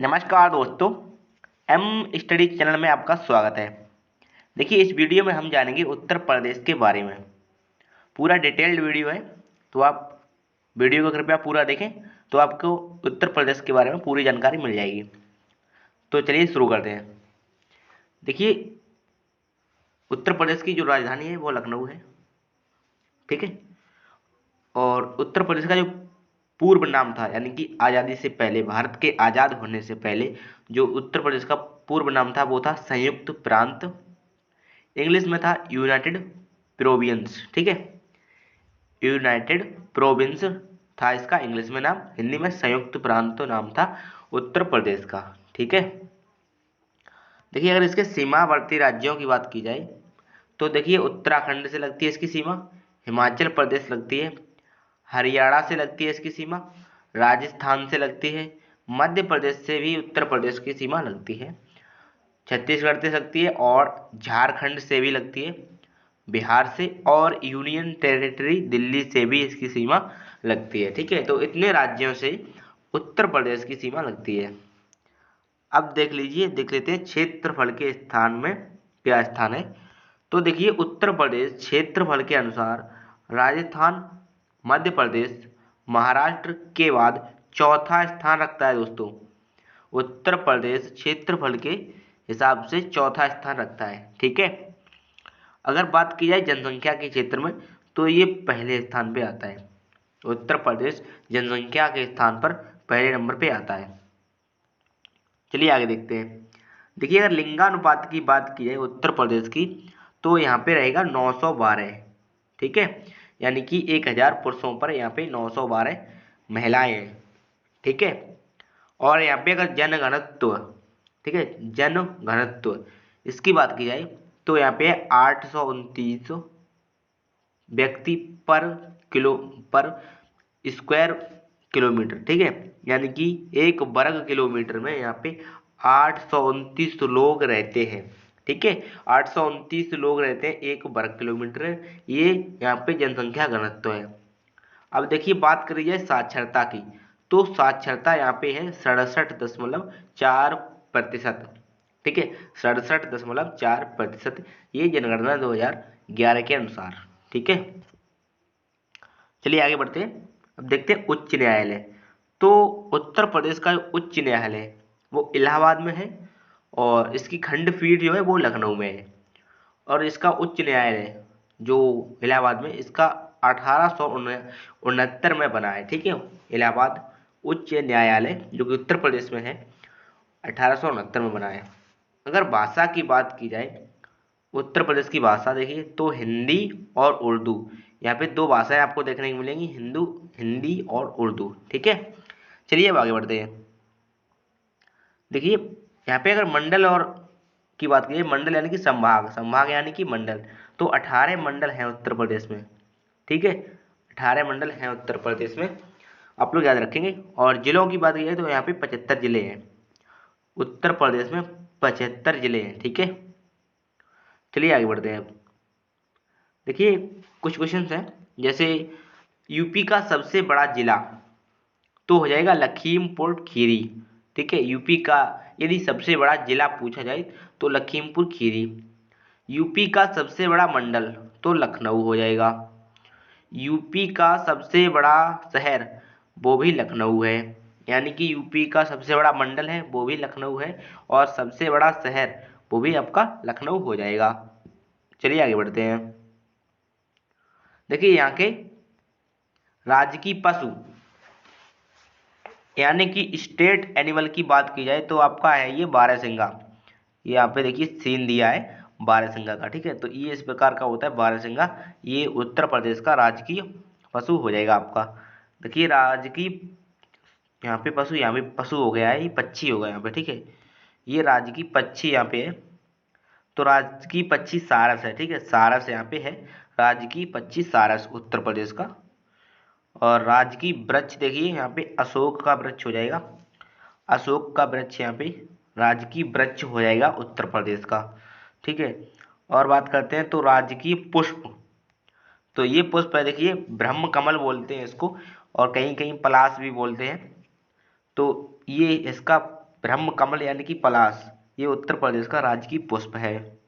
नमस्कार दोस्तों, M study channel में आपका स्वागत है। देखिए, इस वीडियो में हम जानेंगे उत्तर प्रदेश के बारे में। पूरा डिटेल्ड वीडियो है, तो आप वीडियो को कृपया पूरा देखें, तो आपको उत्तर प्रदेश के बारे में पूरी जानकारी मिल जाएगी। तो चलिए शुरू करते हैं। देखिए, उत्तर प्रदेश की जो राजधानी है वो लखनऊ है, ठीक है। और उत्तर प्रदेश का जो पूर्व नाम था, यानी कि आज़ादी से पहले, भारत के आज़ाद होने से पहले जो उत्तर प्रदेश का पूर्व नाम था वो था संयुक्त प्रांत। इंग्लिश में था यूनाइटेड प्रोविंस, ठीक है। यूनाइटेड प्रोविंस था इसका इंग्लिश में नाम, हिंदी में संयुक्त प्रांत नाम था उत्तर प्रदेश का, ठीक है। देखिए, अगर इसके सीमावर्ती राज्यों की बात की जाए तो देखिए, उत्तराखंड से लगती है इसकी सीमा, हिमाचल प्रदेश लगती है, हरियाणा से लगती है इसकी सीमा, राजस्थान से लगती है, मध्य प्रदेश से भी उत्तर प्रदेश की सीमा लगती है, छत्तीसगढ़ से लगती है और झारखंड से भी लगती है, बिहार से, और यूनियन टेरिटरी दिल्ली से भी इसकी सीमा लगती है, ठीक है। तो इतने राज्यों से उत्तर प्रदेश की सीमा लगती है। अब देख लेते हैं क्षेत्रफल के स्थान में क्या स्थान है। तो देखिए, उत्तर प्रदेश क्षेत्रफल के अनुसार राजस्थान, मध्य प्रदेश, महाराष्ट्र के बाद चौथा स्थान रखता है दोस्तों। उत्तर प्रदेश क्षेत्रफल के हिसाब से चौथा स्थान रखता है, ठीक है। अगर बात की जाए जनसंख्या के क्षेत्र में तो ये पहले स्थान पे आता है। उत्तर प्रदेश जनसंख्या के स्थान पर पहले नंबर पे आता है। चलिए आगे देखते हैं। देखिए, अगर लिंगानुपात की बात की जाए उत्तर प्रदेश की तो यहाँ पे रहेगा 912, ठीक है। यानी कि 1000 पुरुषों पर यहाँ पे 912 महिलाएं हैं, ठीक है। और यहाँ पे अगर जनघनत्व, ठीक है, जनघनत्व इसकी बात की जाए तो यहाँ पे 829 व्यक्ति पर किलो पर स्क्वायर किलोमीटर, ठीक है। यानी कि एक वर्ग किलोमीटर में यहाँ पे 829 लोग रहते हैं, ठीक है। 829 लोग रहते हैं एक वर्ग किलोमीटर में। ये यहाँ पे जनसंख्या घनत्व है। अब देखिए, बात करी जाए साक्षरता की तो साक्षरता यहाँ पे है 67.4%, ठीक है। 67.4%, ये जनगणना 2011 के अनुसार, ठीक है। चलिए आगे बढ़ते हैं। अब देखते हैं उच्च न्यायालय। तो उत्तर प्रदेश का जो उच्च न्यायालय है वो इलाहाबाद में है, और इसकी खंडपीठ जो है वो लखनऊ में है। और इसका उच्च न्यायालय जो इलाहाबाद में, इसका 1869 में बना है, ठीक है। इलाहाबाद उच्च न्यायालय जो कि उत्तर प्रदेश में है, 1869 में बना है। अगर भाषा की बात की जाए, उत्तर प्रदेश की भाषा देखिए तो हिंदी और उर्दू, यहाँ पे दो भाषाएं आपको देखने को मिलेंगी, हिंदी और उर्दू, ठीक है। चलिए अब आगे बढ़ते हैं। देखिए, यहाँ पे अगर मंडल और की बात की जाए, मंडल यानी कि संभाग, संभाग यानी कि मंडल, तो 18 मंडल हैं उत्तर प्रदेश में, ठीक है। 18 मंडल हैं उत्तर प्रदेश में, आप लोग याद रखेंगे। और जिलों की बात की जाए तो यहाँ पे 75 जिले हैं उत्तर प्रदेश में, 75 जिले हैं, ठीक है। चलिए आगे बढ़ते हैं अब। देखिए, कुछ क्वेश्चन हैं, जैसे यूपी का सबसे बड़ा जिला तो हो जाएगा लखीमपुर खीरी, ठीक है। यूपी का यदि सबसे बड़ा जिला पूछा जाए तो लखीमपुर खीरी। यूपी का सबसे बड़ा मंडल तो लखनऊ हो जाएगा। यूपी का सबसे बड़ा शहर वो भी लखनऊ है, यानी कि यूपी का सबसे बड़ा मंडल है वो भी लखनऊ है, और सबसे बड़ा शहर वो भी आपका लखनऊ हो जाएगा। चलिए आगे बढ़ते हैं। देखिए, यहाँ के राजकीय पशु यानी कि स्टेट एनिमल की बात की जाए तो आपका है ये बारहसिंगा। ये यहाँ पे देखिए सीन दिया है बारहसिंगा का, ठीक है। तो ये इस प्रकार का होता है बारहसिंगा, ये उत्तर प्रदेश का राजकीय पशु हो जाएगा आपका। देखिए, राजकीय यहाँ पे पशु, यहाँ पे पशु हो गया है, ये पक्षी होगा यहाँ पे, ठीक है। ये राजकीय पक्षी यहाँ पे है, तो राजकीय पक्षी सारस है, ठीक है। सारस यहाँ पे है, राजकीय पक्षी सारस उत्तर प्रदेश का। और राजकीय वृक्ष देखिए यहाँ पे अशोक का वृक्ष हो जाएगा, अशोक का वृक्ष यहाँ पे राजकीय वृक्ष हो जाएगा उत्तर प्रदेश का, ठीक है। और बात करते हैं तो राजकीय पुष्प, तो ये पुष्प है देखिए, ब्रह्म कमल बोलते हैं इसको, और कहीं कहीं पलाश भी बोलते हैं। तो ये इसका ब्रह्म कमल यानी कि पलाश, ये उत्तर प्रदेश का राजकीय पुष्प है।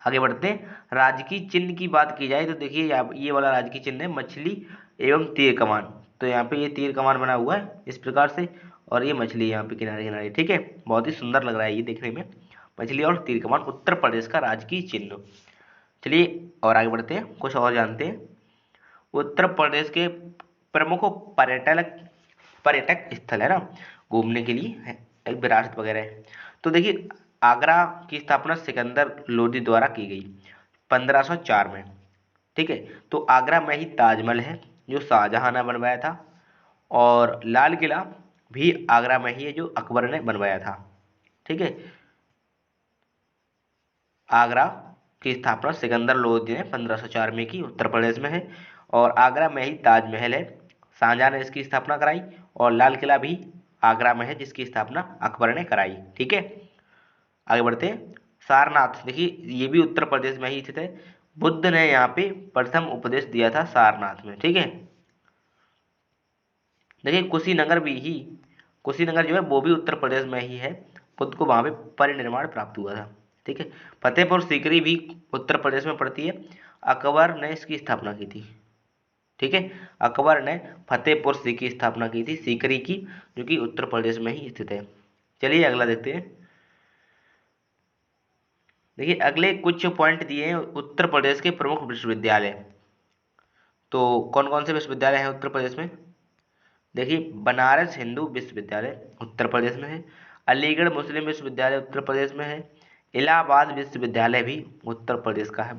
आगे बढ़ते हैं। राजकीय चिन्ह की बात की जाए तो देखिए ये वाला राजकीय चिन्ह है मछली एवं तीर कमान। तो यहाँ पे ये तीर कमान बना हुआ है इस प्रकार से, और ये मछली यहाँ पे किनारे किनारे, ठीक है, बहुत ही सुंदर लग रहा है ये देखने में। मछली और तीर कमान उत्तर प्रदेश का राजकीय चिन्ह। चलिए और आगे बढ़ते हैं, कुछ और जानते हैं। उत्तर प्रदेश के प्रमुख पर्यटक पर्यटक स्थल है ना, घूमने के लिए है, एक विरासत वगैरह है। तो देखिए आगरा की स्थापना सिकंदर लोदी द्वारा की गई 1504 में, ठीक है। तो आगरा में ही ताजमहल है जो शाहजहां ने बनवाया था, और लाल किला भी आगरा में ही है जो अकबर ने बनवाया था, ठीक है। आगरा की स्थापना सिकंदर लोदी ने 1504 में की, उत्तर प्रदेश में है। और आगरा में ही ताजमहल है, शाहजहां ने इसकी स्थापना कराई। और लाल किला भी आगरा में है जिसकी स्थापना अकबर ने कराई, ठीक है। आगे बढ़ते हैं। सारनाथ, देखिए ये भी उत्तर प्रदेश में ही स्थित है। बुद्ध ने यहाँ पे प्रथम उपदेश दिया था सारनाथ में, ठीक है। देखिए कुशीनगर जो है वो भी उत्तर प्रदेश में ही है। बुद्ध को वहां पे परिनिर्वाण प्राप्त हुआ था, ठीक है। फतेहपुर सीकरी भी उत्तर प्रदेश में पड़ती है, अकबर ने इसकी स्थापना की थी, ठीक है। अकबर ने फतेहपुर सीकरी की स्थापना की थी, सीकरी की, जो कि उत्तर प्रदेश में ही स्थित है। चलिए अगला देखते हैं। देखिए अगले कुछ पॉइंट दिए हैं उत्तर प्रदेश के प्रमुख विश्वविद्यालय। तो कौन कौन से विश्वविद्यालय हैं उत्तर प्रदेश में? देखिए बनारस हिंदू विश्वविद्यालय उत्तर प्रदेश में है, अलीगढ़ मुस्लिम विश्वविद्यालय उत्तर प्रदेश में है, इलाहाबाद विश्वविद्यालय भी उत्तर प्रदेश का है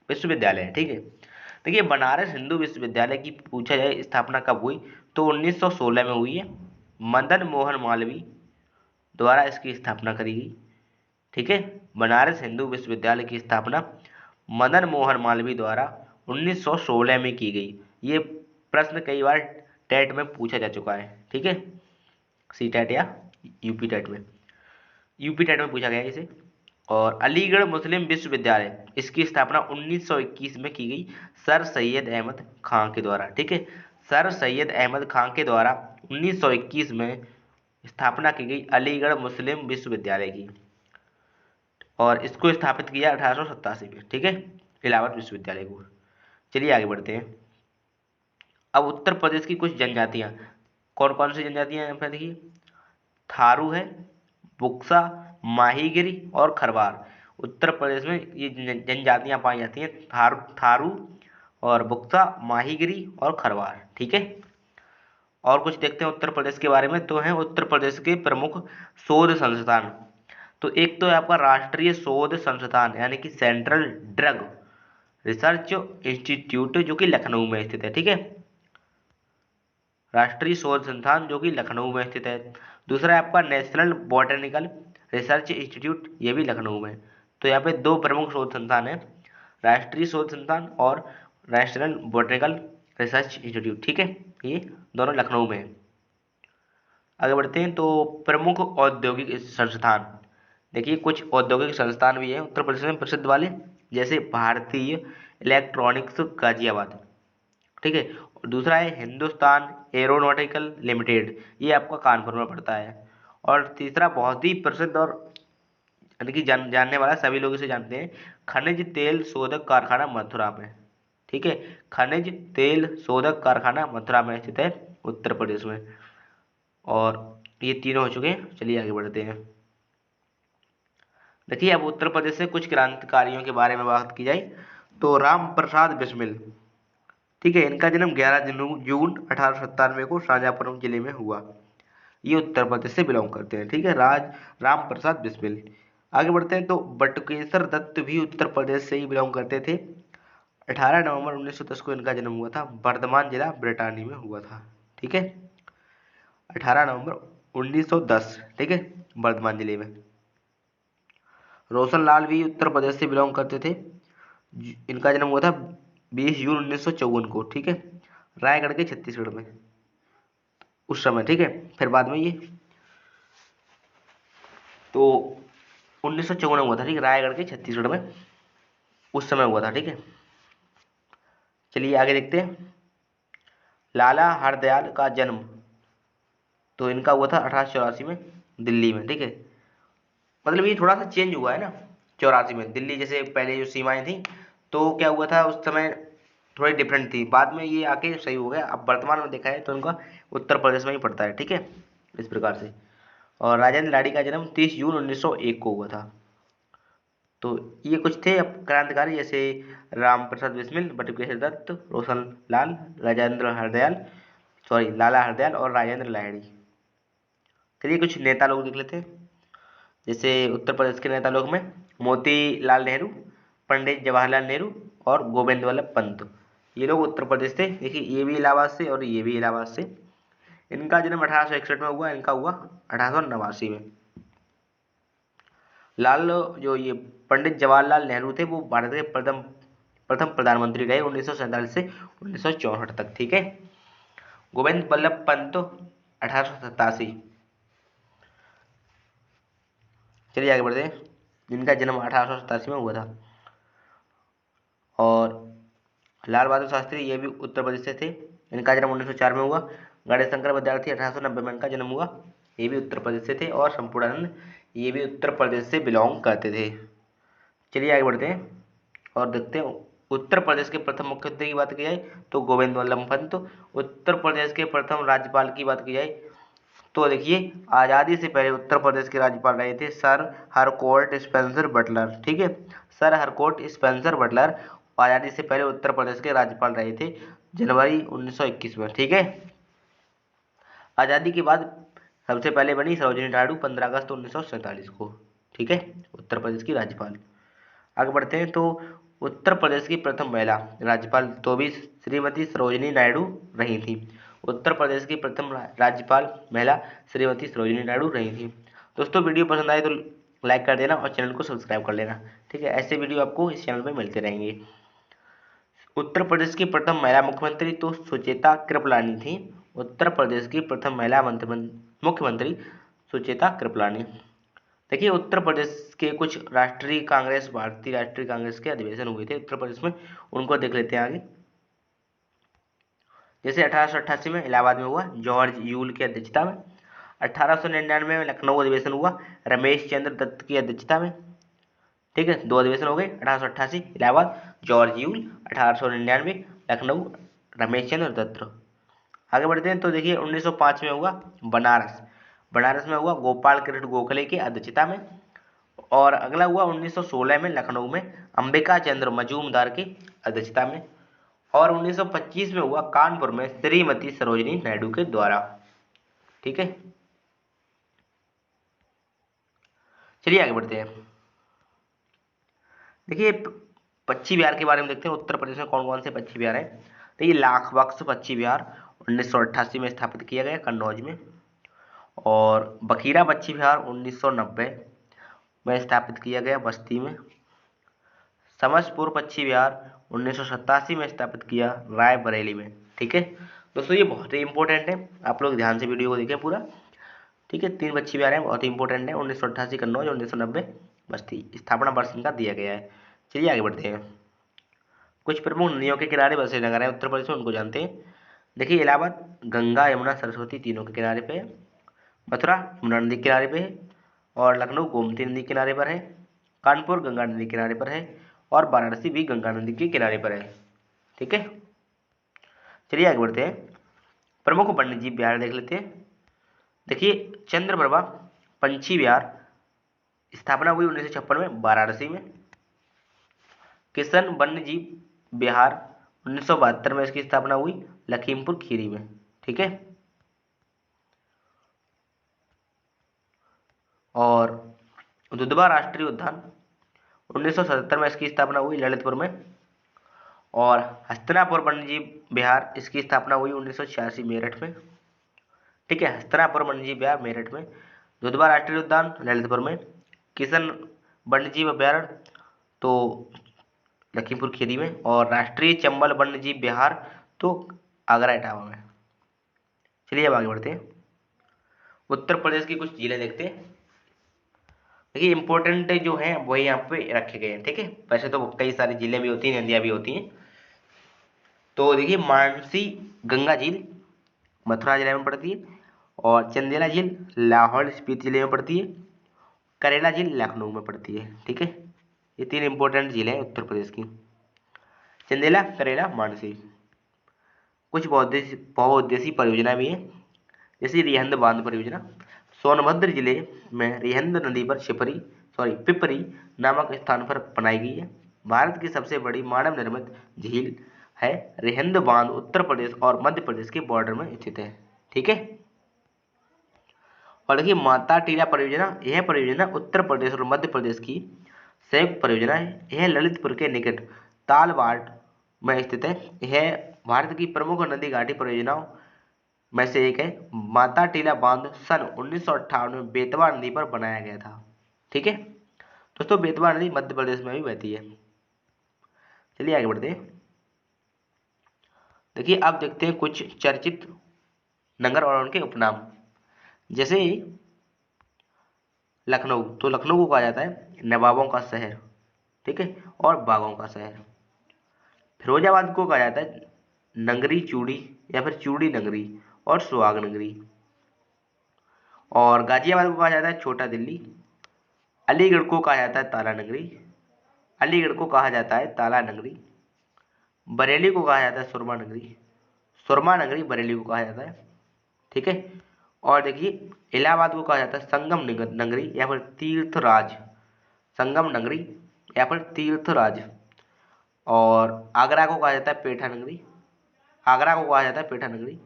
विश्वविद्यालय है, ठीक है। देखिए बनारस हिंदू विश्वविद्यालय की पूछा जाए स्थापना कब हुई, तो 1916 में हुई है। मदन मोहन मालवीय द्वारा इसकी स्थापना करी गई, ठीक है। बनारस हिंदू विश्वविद्यालय की स्थापना मदन मोहन मालवीय द्वारा 1916 में की गई। ये प्रश्न कई बार टेट में पूछा जा चुका है, ठीक है, सी टेट या यूपी टेट में, यूपी टेट में पूछा गया है इसे। और अलीगढ़ मुस्लिम विश्वविद्यालय, इसकी स्थापना 1921 में की गई सर सैयद अहमद खां के द्वारा, ठीक है। सर सैयद अहमद खां के द्वारा 1921 में स्थापना की गई अलीगढ़ मुस्लिम विश्वविद्यालय की, और इसको स्थापित किया 1887 में, ठीक है, इलाहाबाद विश्वविद्यालय को। चलिए आगे बढ़ते हैं। अब उत्तर प्रदेश की कुछ जनजातियां, कौन कौन सी जनजातियां यहाँ पे देखिए, थारू है, बुक्सा, माहीगिरी और खरवार। उत्तर प्रदेश में ये जनजातियां पाई जाती हैं, थारू और बुक्सा, माहीगिरी और खरवार, ठीक है। और कुछ देखते हैं उत्तर प्रदेश के बारे में, तो है उत्तर प्रदेश के प्रमुख शोध संस्थान। तो एक तो है आपका राष्ट्रीय शोध संस्थान यानी कि सेंट्रल ड्रग रिसर्च इंस्टीट्यूट जो कि लखनऊ में स्थित है, ठीक है, राष्ट्रीय शोध संस्थान जो कि लखनऊ में स्थित है। दूसरा है आपका नेशनल बॉटनिकल रिसर्च इंस्टीट्यूट, ये भी लखनऊ में। तो यहाँ पे दो प्रमुख शोध संस्थान है, राष्ट्रीय शोध संस्थान और नेशनल बॉटनिकल रिसर्च इंस्टीट्यूट, ठीक है, ये दोनों लखनऊ में है। आगे बढ़ते हैं। तो प्रमुख औद्योगिक संस्थान, देखिए कुछ औद्योगिक संस्थान भी हैं उत्तर प्रदेश में प्रसिद्ध वाले, जैसे भारतीय इलेक्ट्रॉनिक्स गाजियाबाद, ठीक है। और दूसरा है हिंदुस्तान एरोनॉटिकल लिमिटेड, ये आपका कानपुर में पड़ता है। और तीसरा बहुत ही प्रसिद्ध और यानी कि जानने वाला, सभी लोग इसे जानते हैं, खनिज तेल शोधक कारखाना मथुरा में, ठीक है। खनिज तेल शोधक कारखाना मथुरा में स्थित है उत्तर प्रदेश में। और ये तीनों हो चुके हैं। चलिए आगे बढ़ते हैं। देखिए अब उत्तर प्रदेश से कुछ क्रांतिकारियों के बारे में बात की जाए तो राम प्रसाद बिस्मिल, ठीक है, इनका जन्म 11 जून 1897 को शाहजहाँपुर जिले में हुआ। ये उत्तर प्रदेश से बिलोंग करते हैं, ठीक है, राम प्रसाद बिस्मिल। आगे बढ़ते हैं। तो बटुकेश्वर दत्त भी उत्तर प्रदेश से ही बिलोंग करते थे। 18 नवंबर 1910 को इनका जन्म हुआ था, वर्धमान जिला ब्रिटानी में हुआ था, ठीक है, 18 नवंबर 1910, ठीक है, वर्धमान जिले में। रोशनलाल भी उत्तर प्रदेश से बिलोंग करते थे, इनका जन्म हुआ था 20 जून 1954 को, ठीक है, रायगढ़ के छत्तीसगढ़ में उस समय, ठीक है, फिर बाद में ये तो 1954 में हुआ था, ठीक है, रायगढ़ के छत्तीसगढ़ में उस समय हुआ था, ठीक है। चलिए आगे देखते हैं। लाला हरदयाल का जन्म तो इनका हुआ था 1884 में दिल्ली में। ठीक है, मतलब ये थोड़ा सा चेंज हुआ है ना 84 में। दिल्ली जैसे पहले जो सीमाएं थी तो क्या हुआ था उस समय थोड़ी डिफरेंट थी, बाद में ये आके सही हो गया। अब वर्तमान में देखा है तो इनका उत्तर प्रदेश में ही पड़ता है। ठीक है, इस प्रकार से। और राजेंद्र लाडी का जन्म 30 जून 1901 को हुआ था। तो ये कुछ थे अब क्रांतिकारी, जैसे राम प्रसाद बिस्मिल, बटुकेश्वर दत्त, रोशन लाल, राजेंद्र हरदयाल, सॉरी लाला हरदयाल और राजेंद्र लाहिड़ी। चलिए कुछ नेता लोग देख लेते हैं। जैसे उत्तर प्रदेश के नेता लोग में मोतीलाल नेहरू, पंडित जवाहरलाल नेहरू और गोविंद वल्लभ पंत, ये लोग उत्तर प्रदेश थे। देखिए ये भी इलाहाबाद से और ये भी इलाहाबाद से। इनका जन्म 1861 में हुआ, इनका हुआ 1889 में। लाल जो ये पंडित जवाहरलाल नेहरू थे वो भारत के प्रथम प्रथम प्रधानमंत्री रहे 1947 से 1964 तक। ठीक है, गोविंद वल्लभ पंत 1887। चलिए आगे बढ़ते हैं। जिनका जन्म 1887 में हुआ था। और लाल बहादुर शास्त्री ये भी उत्तर प्रदेश से थे, इनका जन्म 1904 में हुआ। गणेश शंकर विद्यार्थी 1890 में इनका जन्म हुआ, ये भी उत्तर प्रदेश से थे। और संपूर्णानंद ये भी उत्तर प्रदेश से बिलोंग करते थे। चलिए आगे बढ़ते हैं और देखते हैं उत्तर प्रदेश के प्रथम मुख्यमंत्री की बात की जाए तो गोविंद वल्लभ पंत। उत्तर प्रदेश के प्रथम राज्यपाल की बात की जाए तो देखिए आज़ादी से पहले उत्तर प्रदेश के राज्यपाल रहे थे सर हरकोर्ट स्पेंसर बटलर। ठीक है, सर हरकोर्ट स्पेंसर बटलर आज़ादी से पहले उत्तर प्रदेश के राज्यपाल रहे थे जनवरी 1921 में। ठीक है, आज़ादी के बाद सबसे पहले बनी सरोजिनी नायडू 15 अगस्त 1947 को। ठीक है, उत्तर प्रदेश की राज्यपाल। आगे बढ़ते हैं तो उत्तर प्रदेश की प्रथम महिला राज्यपाल तो भी श्रीमती सरोजिनी नायडू रही थी। उत्तर प्रदेश की प्रथम राज्यपाल महिला श्रीमती सरोजिनी नायडू रही थी। दोस्तों वीडियो पसंद आए तो लाइक कर देना और चैनल को सब्सक्राइब कर लेना। ठीक है, ऐसे वीडियो आपको इस चैनल पर मिलते रहेंगे। उत्तर प्रदेश की प्रथम महिला मुख्यमंत्री तो सुचेता कृपलानी थी। उत्तर प्रदेश की प्रथम महिला मुख्यमंत्री सुचेता कृपलानी। देखिए उत्तर प्रदेश के कुछ राष्ट्रीय कांग्रेस, भारतीय राष्ट्रीय कांग्रेस के अधिवेशन हुए थे उत्तर प्रदेश में, उनको देख लेते हैं आगे। जैसे 1888 में इलाहाबाद में हुआ जॉर्ज यूल की अध्यक्षता में। 1899 में लखनऊ अधिवेशन हुआ रमेश चंद्र दत्त की अध्यक्षता में। ठीक है, दो अधिवेशन हो गए, 1888 इलाहाबाद जॉर्ज यूल, 1899 लखनऊ रमेश चंद्र दत्त। आगे बढ़ते हैं तो देखिए 1905 में हुआ बनारस। बनारस में हुआ गोपाल कृष्ण गोखले की अध्यक्षता में। और अगला हुआ 1916 में लखनऊ में अंबिका चंद्र मजूमदार की अध्यक्षता में। और 1925 में हुआ कानपुर में श्रीमती सरोजिनी नायडू के द्वारा। ठीक है, चलिए आगे बढ़ते हैं। देखिए पक्षी विहार के बारे में देखते हैं उत्तर प्रदेश में कौन कौन से पक्षी विहार हैं। देखिए लाख बख्श पक्षी विहार 1988 में स्थापित किया गया कन्नौज में। और बखीरा पक्षी विहार 1990 में स्थापित किया गया बस्ती में। समसपुर पक्षी विहार 1987 में स्थापित किया रायबरेली में। ठीक है दोस्तों, ये बहुत ही इंपॉर्टेंट है, आप लोग ध्यान से वीडियो को देखें पूरा। ठीक है, 3 पक्षी विहार हैं, बहुत ही इंपॉर्टेंट है। 1988 कन्नौज, 1990 बस्ती। स्थापना वर्ष इनका दिया गया है। चलिए आगे बढ़ते हैं। कुछ प्रमुख नदियों के किनारे बसे नगर हैं उत्तर प्रदेश में, उनको जानते हैं। देखिए इलाहाबाद गंगा यमुना सरस्वती तीनों के किनारे पे है। मथुरा यमुना नदी के किनारे पे है। और लखनऊ गोमती नदी के किनारे पर है। कानपुर गंगा नदी के किनारे पर है। और वाराणसी भी गंगा नदी के किनारे पर है। ठीक है, चलिए आगे बढ़ते हैं। प्रमुख वन्यजीव विहार देख लेते हैं। देखिए चंद्रप्रभा पंछी विहार स्थापना हुई 1956 में वाराणसी में। किशन वन्यजीव विहार 1972 में इसकी स्थापना हुई लखीमपुर खीरी में। ठीक है, और दुधवा राष्ट्रीय उद्यान 1977 में इसकी स्थापना हुई ललितपुर में। और हस्तिनापुर वन्यजीव विहार इसकी स्थापना हुई 1986 मेरठ में। ठीक है, हस्तिनापुर वन्यजीव विहार मेरठ में। दुधवा राष्ट्रीय उद्यान ललितपुर में। किशन वन्यजीव अभ्यारण्य तो लखीमपुर खीरी में। और राष्ट्रीय चंबल वन्यजीव विहार तो आगरा इटावा में। चलिए अब आगे बढ़ते हैं। उत्तर प्रदेश की कुछ जिले देखते हैं। देखिए इंपॉर्टेंट जो है वही यहाँ पे रखे गए हैं। ठीक है, वैसे तो कई सारे जिले भी होती हैं, नदियाँ भी होती हैं। तो देखिए मानसी गंगा झील मथुरा जिले में पड़ती है। और चंदेला झील लाहौल स्पीति जिले में पड़ती है। करेला झील लखनऊ में पड़ती है। ठीक है, ये 3 इंपॉर्टेंट झीलें हैं उत्तर प्रदेश की, चंदेला, करेला, मानसी। कुछ बहुउद्देशीय परियोजना भी है, जैसे रिहंद बांध परियोजना। सोनभद्र जिले में रिहंद नदी पर पिपरी नामक स्थान पर बनाई गई है। भारत की सबसे बड़ी मानव निर्मित झील है। रिहंद बांध उत्तर प्रदेश और मध्य प्रदेश के बॉर्डर में स्थित है। ठीक है, और देखिए माता टीला परियोजना, यह परियोजना उत्तर प्रदेश और मध्य प्रदेश की संयुक्त परियोजना है। यह ललितपुर के निकट तालवाड़ में स्थित है। यह भारत की प्रमुख नदी घाटी परियोजनाओं में से एक है। माता टीला बांध सन 1958 में बेतवा नदी पर बनाया गया था। ठीक है दोस्तों, बेतवा नदी मध्य प्रदेश में भी बहती है। चलिए आगे बढ़ते हैं। देखिए अब देखते हैं कुछ चर्चित नगर और उनके उपनाम। जैसे लखनऊ, तो लखनऊ को कहा जाता है नवाबों का शहर, ठीक है, और बागों का शहर। फिरोजाबाद को कहा जाता है नगरी चूड़ी या फिर चूड़ी नगरी और सुहाग नगरी। और गाजियाबाद को कहा जाता है छोटा दिल्ली। अलीगढ़ को कहा जाता है ताला नगरी, अलीगढ़ को कहा जाता है ताला नगरी। बरेली को कहा जाता है सुरमा नगरी, सुरमा नगरी बरेली को कहा जाता है। ठीक है, और देखिए इलाहाबाद को कहा जाता है संगम नगरी या फिर तीर्थराज, संगम नगरी या फिर तीर्थराज। और आगरा को कहा जाता है पेठा नगरी, आगरा को कहा जाता है पेठा नगरी।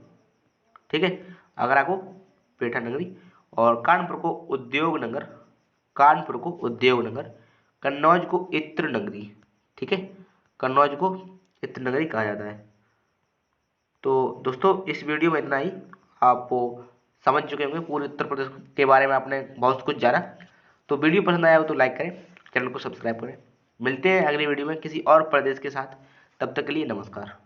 ठीक है, आगरा को पेठा नगरी। और कानपुर को उद्योग नगर, कानपुर को उद्योग नगर। कन्नौज को इत्र नगरी। ठीक है, कन्नौज को इत्र नगरी कहा जाता है। तो दोस्तों इस वीडियो में इतना ही। आपको समझ चुके होंगे पूरे उत्तर प्रदेश के बारे में, आपने बहुत कुछ जाना। तो वीडियो पसंद आया हो तो लाइक करें, चैनल को सब्सक्राइब करें। मिलते हैं अगली वीडियो में किसी और प्रदेश के साथ। तब तक के लिए नमस्कार।